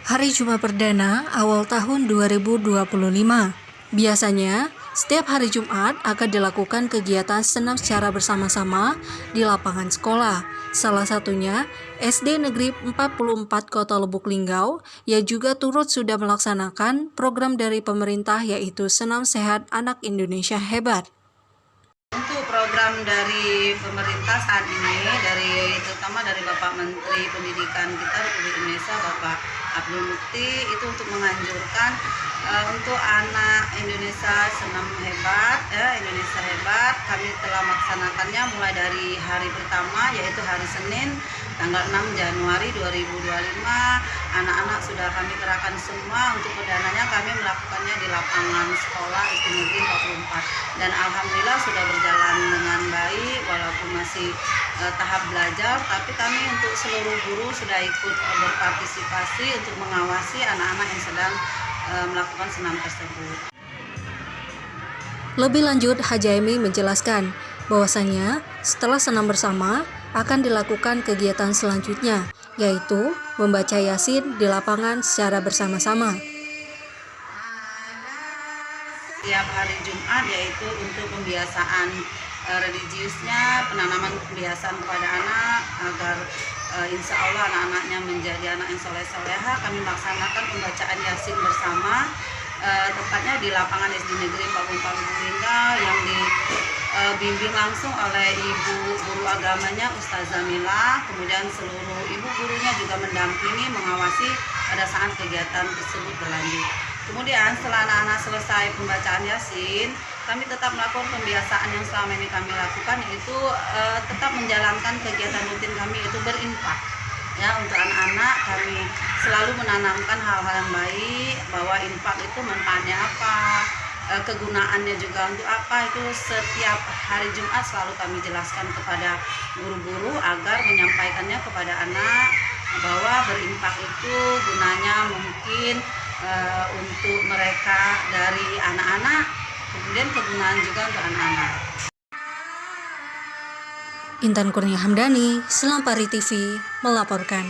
Hari Jumat perdana awal tahun 2025. Biasanya, setiap hari Jumat akan dilakukan kegiatan senam secara bersama-sama di lapangan sekolah. Salah satunya SD Negeri 44 Kota Lubuk Linggau yang juga turut sudah melaksanakan program dari pemerintah yaitu Senam Sehat Anak Indonesia Hebat. Untuk program dari pemerintah saat ini, terutama dari Bapak Menteri Pendidikan kita Republik Indonesia, Bapak Abdul Mukti, itu untuk menganjurkan untuk anak Indonesia senam hebat, Indonesia hebat. Kami telah melaksanakannya mulai dari hari pertama, yaitu hari Senin, tanggal 6 Januari 2025. Anak-anak sudah kami kerahkan semua. Untuk perdananya kami melakukannya di lapangan sekolah SD Negeri 44, dan alhamdulillah sudah berjalan dengan baik walaupun masih tahap belajar, tapi kami untuk seluruh guru sudah ikut berpartisipasi untuk mengawasi anak-anak yang sedang melakukan senam tersebut. Lebih lanjut, Hajaimi menjelaskan bahwasanya setelah senam bersama akan dilakukan kegiatan selanjutnya, yaitu membaca Yasin di lapangan secara bersama-sama. Setiap hari Jumat yaitu untuk pembiasaan religiusnya, penanaman kebiasaan kepada anak agar insya Allah anak-anaknya menjadi anak yang soleh-soleha. Kami melaksanakan pembacaan Yasin bersama, tepatnya di lapangan SD Negeri 44 Lubuk Linggau yang dibimbing langsung oleh ibu guru agamanya Ustazah Mila, kemudian seluruh ibu gurunya juga mendampingi, mengawasi pada saat kegiatan tersebut berlanjut. Kemudian setelah anak-anak selesai pembacaan Yasin, kami tetap melakukan pembiasaan yang selama ini kami lakukan, yaitu tetap menjalankan kegiatan rutin kami, yaitu berinfak. Ya, untuk anak-anak kami selalu menanamkan hal-hal yang baik, bahwa infak itu manfaatnya apa, kegunaannya juga untuk apa, itu setiap hari Jumat selalu kami jelaskan kepada guru-guru agar menyampaikannya kepada anak, bahwa berinfak itu gunanya mungkin untuk mereka dari anak-anak, kemudian kegunaan juga untuk anak-anak. Intan Kurnia Hamdani, Selampari TV, melaporkan.